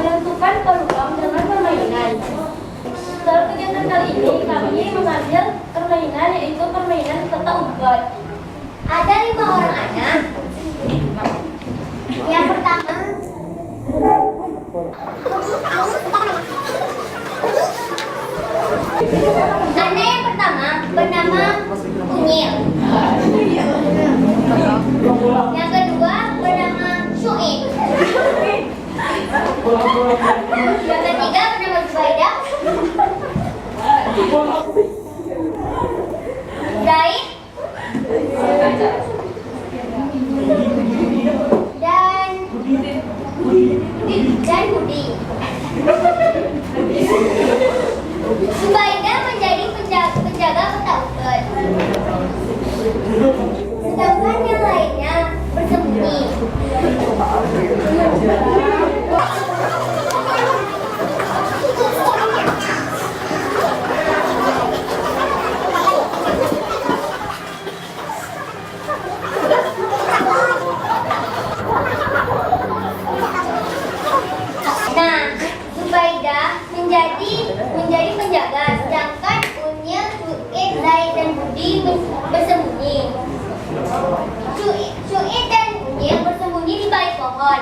menentukan peluang dengan permainan. Dalam kegiatan kali ini, kami mengambil permainan yaitu permainan peta umpet. Ada 5 orang anak. Yang pertama, bernama Unyil. Yang kedua bernama Syuib. Yang ketiga bernama Zubaidah. Zaid dan Budi. Zubaidah menjadi penjaga peta umpet. Sedangkan yang lainnya bersembunyi. Nah, Zubaidah menjadi penjaga, sedangkan Unyil, Syuib, Zaid dan Budi bersembunyi. Syuib dan Unyil bersembunyi di balik pohon.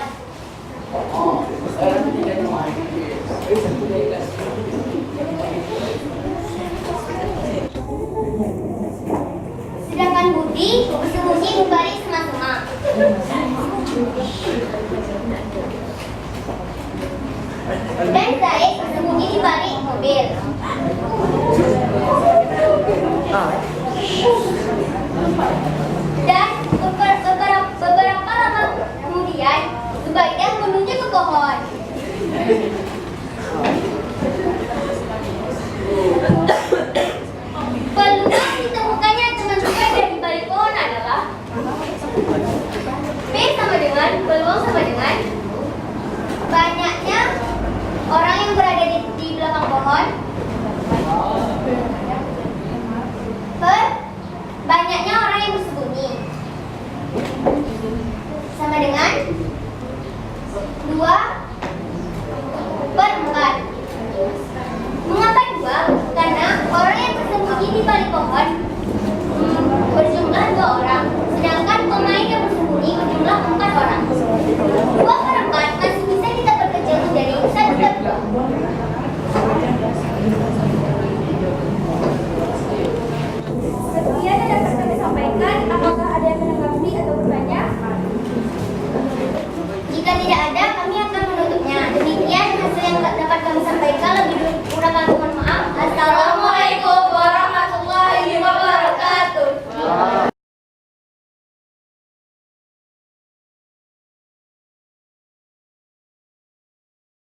Sedangkan Budi bersembunyi di balik semak-semak. Dan Zaid bersembunyi di balik mobil. Dan beberapa lama kemudian Zubaidah menuju ke pohon.